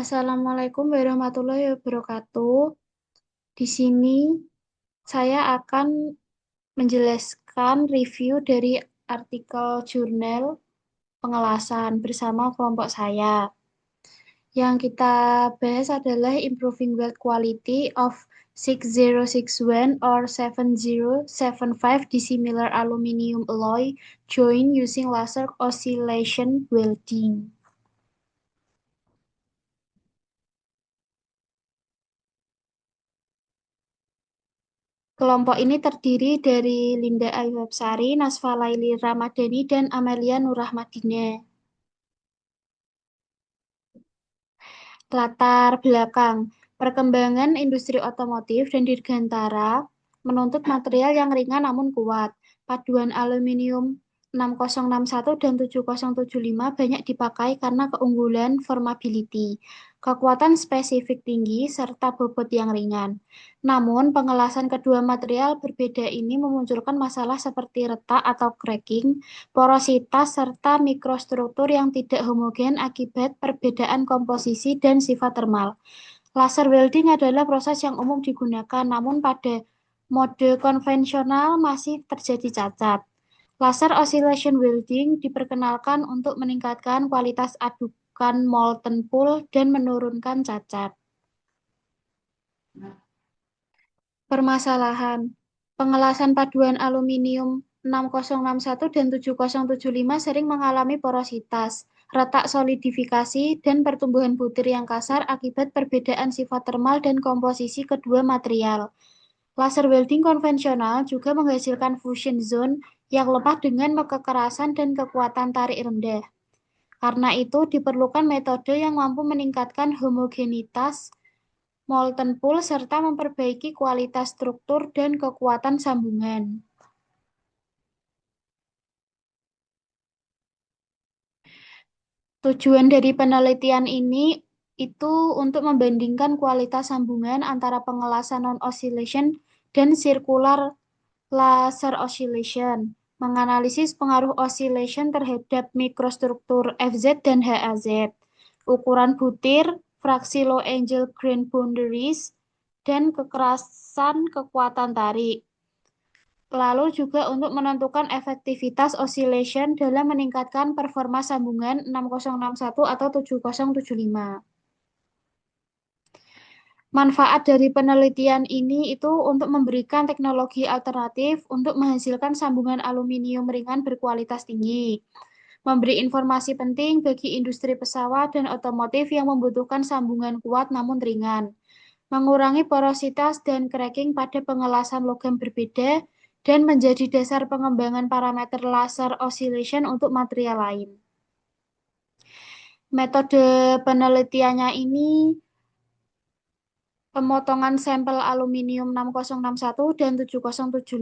Assalamualaikum warahmatullahi wabarakatuh. Di sini saya akan menjelaskan review dari artikel jurnal pengelasan bersama kelompok saya. Yang kita bahas adalah Improving Weld Quality of 6061 or 7075 dissimilar aluminium alloy joint using laser oscillation welding. Kelompok ini terdiri dari Linda Ayubsari, Nasfa Laili Ramadhani, dan Amelia Nurrahmadine. Latar belakang, perkembangan industri otomotif dan dirgantara menuntut material yang ringan namun kuat. Paduan aluminium 6061 dan 7075 banyak dipakai karena keunggulan formability, kekuatan spesifik tinggi, serta bobot yang ringan. Namun, pengelasan kedua material berbeda ini memunculkan masalah seperti retak atau cracking, porositas, serta mikrostruktur yang tidak homogen akibat perbedaan komposisi dan sifat thermal. Laser welding adalah proses yang umum digunakan, namun pada mode konvensional masih terjadi cacat. Laser oscillation welding diperkenalkan untuk meningkatkan kualitas adukan molten pool dan menurunkan cacat. Permasalahan, pengelasan paduan aluminium 6061 dan 7075 sering mengalami porositas, retak solidifikasi, dan pertumbuhan butir yang kasar akibat perbedaan sifat thermal dan komposisi kedua material. Laser welding konvensional juga menghasilkan fusion zone yang lemah dengan kekerasan dan kekuatan tarik rendah. Karena itu, diperlukan metode yang mampu meningkatkan homogenitas molten pool serta memperbaiki kualitas struktur dan kekuatan sambungan. Tujuan dari penelitian ini itu untuk membandingkan kualitas sambungan antara pengelasan non-oscillation dan circular laser oscillation, menganalisis pengaruh oscillation terhadap mikrostruktur FZ dan HAZ, ukuran butir, fraksi low angle grain boundaries, dan kekerasan kekuatan tarik. Lalu juga untuk menentukan efektivitas oscillation dalam meningkatkan performa sambungan 6061 atau 7075. Manfaat dari penelitian ini itu untuk memberikan teknologi alternatif untuk menghasilkan sambungan aluminium ringan berkualitas tinggi, memberi informasi penting bagi industri pesawat dan otomotif yang membutuhkan sambungan kuat namun ringan, mengurangi porositas dan cracking pada pengelasan logam berbeda, dan menjadi dasar pengembangan parameter laser oscillation untuk material lain. Metode penelitiannya ini pemotongan sampel aluminium 6061 dan 7075.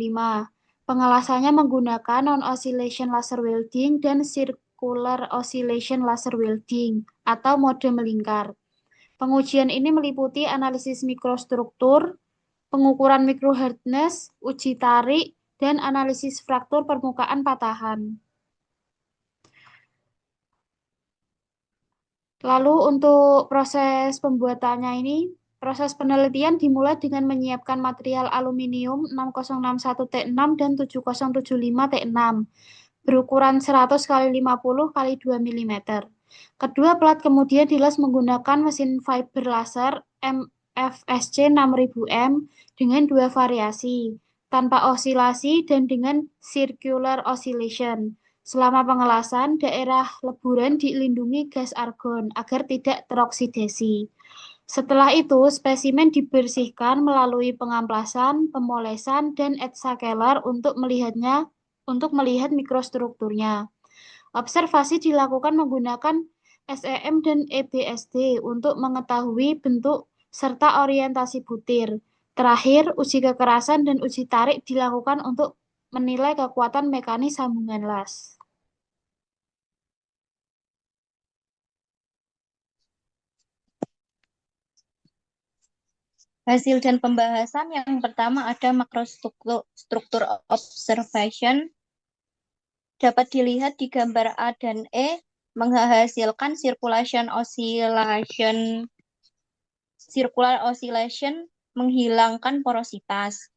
Pengelasannya menggunakan non-oscillation laser welding dan circular oscillation laser welding atau mode melingkar. Pengujian ini meliputi analisis mikrostruktur, pengukuran microhardness, uji tarik, dan analisis fraktur permukaan patahan. Lalu untuk proses pembuatannya ini, proses penelitian dimulai dengan menyiapkan material aluminium 6061T6 dan 7075T6 berukuran 100 x 50 x 2 mm. Kedua plat kemudian dilas menggunakan mesin fiber laser MFSC 6000M dengan dua variasi, tanpa osilasi dan dengan circular oscillation. Selama pengelasan, daerah leburan dilindungi gas argon agar tidak teroksidasi. Setelah itu, spesimen dibersihkan melalui pengamplasan, pemolesan, dan Edscaler untuk melihat mikrostrukturnya. Observasi dilakukan menggunakan SEM dan EBSD untuk mengetahui bentuk serta orientasi butir. Terakhir, uji kekerasan dan uji tarik dilakukan untuk menilai kekuatan mekanis sambungan las. Hasil dan pembahasan yang pertama ada makrostruktur observation. Dapat dilihat di gambar A dan E menghasilkan circular oscillation menghilangkan porositas.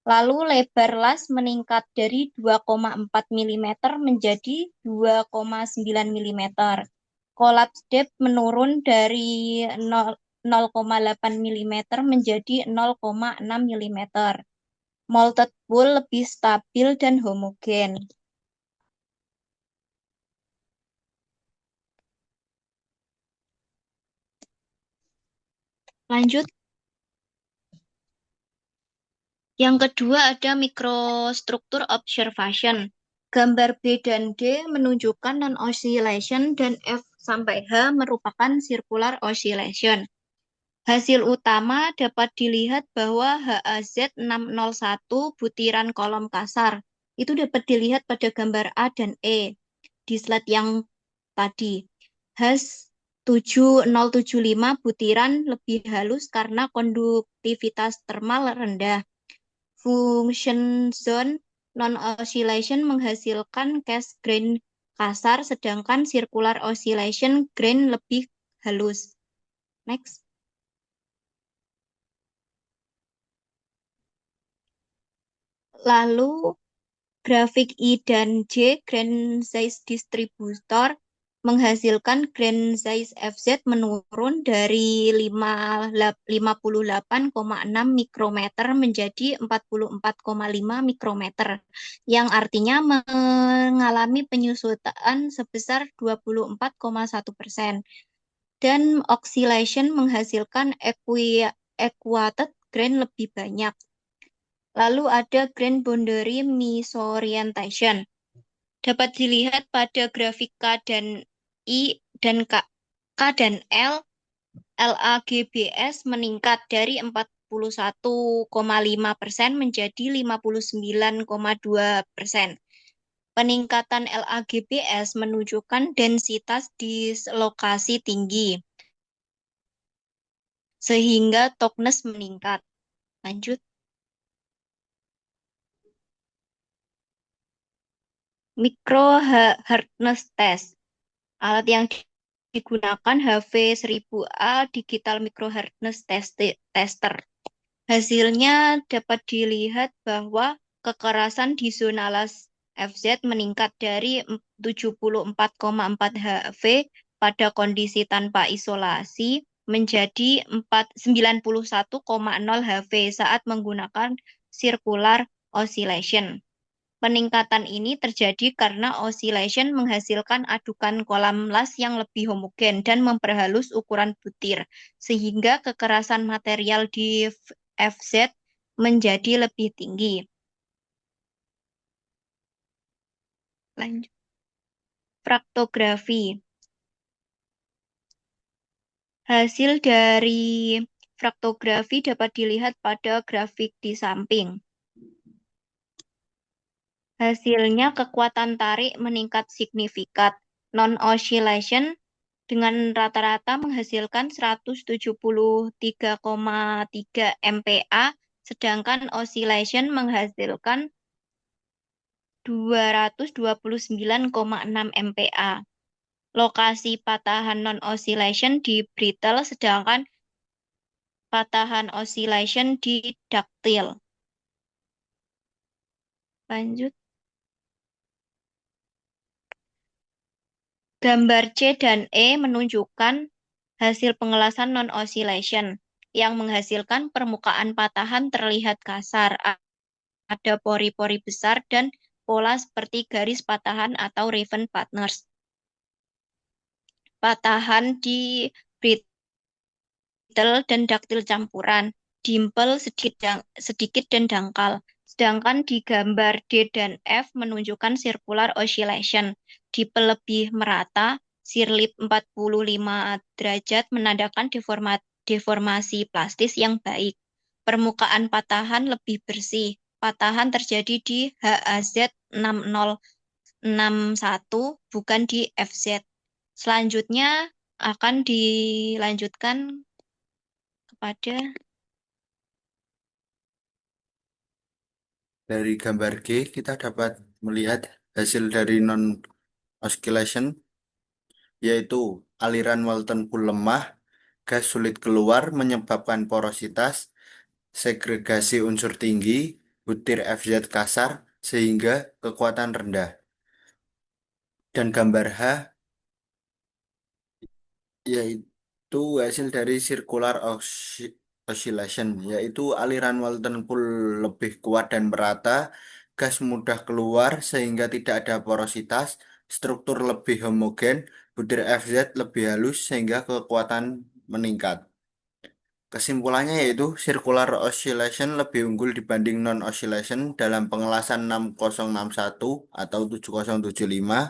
Lalu lebar las meningkat dari 2,4 mm menjadi 2,9 mm. Collapse depth menurun dari 0,8 mm menjadi 0,6 mm. Molted wool lebih stabil dan homogen. Lanjut. Yang kedua ada microstructure observation. Gambar B dan D menunjukkan non-oscillation dan F sampai H merupakan circular oscillation. Hasil utama dapat dilihat bahwa HAZ601 butiran kolom kasar. Itu dapat dilihat pada gambar A dan E di slide yang tadi. HAZ7075 butiran lebih halus karena konduktivitas termal rendah. Function zone non-oscillation menghasilkan case grain kasar, sedangkan circular oscillation grain lebih halus. Next. Lalu grafik I dan J grain size distributor menghasilkan grain size FZ menurun dari 58,6 mikrometer menjadi 44,5 mikrometer, yang artinya mengalami penyusutan sebesar 24,1%. Dan oscillation menghasilkan equated grain lebih banyak. Lalu ada grain boundary misorientation. Dapat dilihat pada grafik K dan I dan K dan L, LAGBS meningkat dari 41,5% menjadi 59,2%. Peningkatan LAGBS menunjukkan densitas dislokasi tinggi, sehingga toughness meningkat. Lanjut. Micro hardness test. Alat yang digunakan HV1000A Digital Micro Hardness Tester. Hasilnya dapat dilihat bahwa kekerasan di zona las FZ meningkat dari 74,4 HV pada kondisi tanpa isolasi menjadi 91,0 HV saat menggunakan circular oscillation. Peningkatan ini terjadi karena oscillation menghasilkan adukan kolam las yang lebih homogen dan memperhalus ukuran butir, sehingga kekerasan material di FZ menjadi lebih tinggi. Lanjut. Fraktografi. Hasil dari fraktografi dapat dilihat pada grafik di samping. Hasilnya kekuatan tarik meningkat signifikan. Non-oscillation dengan rata-rata menghasilkan 173,3 MPa, sedangkan oscillation menghasilkan 229,6 MPa. Lokasi patahan non-oscillation di brittle, sedangkan patahan oscillation di ductile. Lanjut. Gambar C dan E menunjukkan hasil pengelasan non-oscillation yang menghasilkan permukaan patahan terlihat kasar, ada pori-pori besar dan pola seperti garis patahan atau raven partners. Patahan di brittle dan ductile campuran, dimple sedikit dan dangkal. Sedangkan di gambar D dan F menunjukkan circular oscillation, dimple lebih merata, sirlip 45 derajat menandakan deformasi plastis yang baik. Permukaan patahan lebih bersih. Patahan terjadi di HAZ 6061, bukan di FZ. Selanjutnya akan dilanjutkan kepada Dari gambar G, kita dapat melihat hasil dari non-oscillation. yaitu aliran molten pool lemah, gas sulit keluar menyebabkan porositas, segregasi unsur tinggi, butir FZ kasar, sehingga kekuatan rendah. Dan gambar H yaitu hasil dari circular oscillation, yaitu aliran molten pool lebih kuat dan merata, gas mudah keluar sehingga tidak ada porositas, struktur lebih homogen, butir FZ lebih halus sehingga kekuatan meningkat. Kesimpulannya yaitu circular oscillation lebih unggul dibanding non-oscillation dalam pengelasan 6061 atau 7075,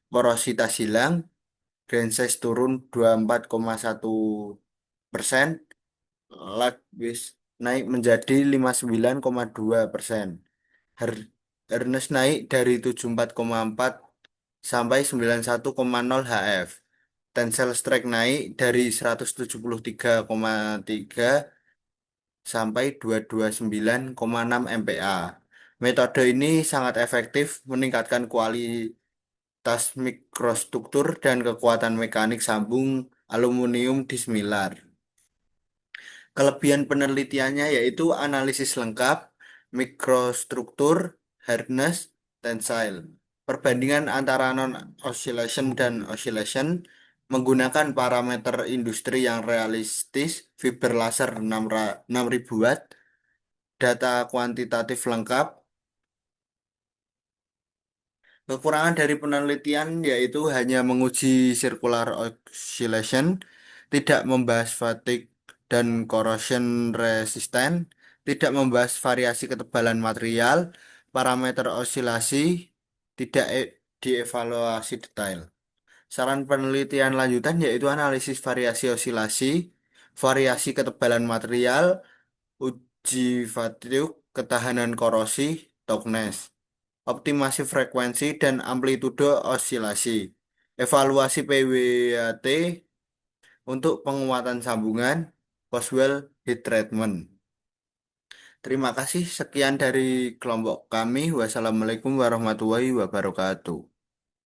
porositas hilang, grain size turun 24,1%, lag bis naik menjadi 59,2%. Hardness naik dari 74,4 sampai 91,0 HF. Tensile strength naik dari 173,3 sampai 229,6 MPa. Metode ini sangat efektif meningkatkan kualitas mikrostruktur dan kekuatan mekanik sambung aluminium dismilar. Kelebihan penelitiannya yaitu analisis lengkap, mikrostruktur, hardness, tensile. Perbandingan antara non-oscillation dan oscillation menggunakan parameter industri yang realistis, fiber laser 6000 watt, data kuantitatif lengkap. Kekurangan dari penelitian yaitu hanya menguji circular oscillation, tidak membahas fatigue dan corrosion resistant, tidak membahas variasi ketebalan material, parameter osilasi, tidak dievaluasi detail. Saran penelitian lanjutan yaitu analisis variasi osilasi, variasi ketebalan material, uji fatigue, ketahanan korosi, toughness, optimasi frekuensi dan amplitudo osilasi, evaluasi PWAT untuk penguatan sambungan, Boswell heat treatment. Terima kasih, sekian dari kelompok kami. Wassalamualaikum warahmatullahi wabarakatuh.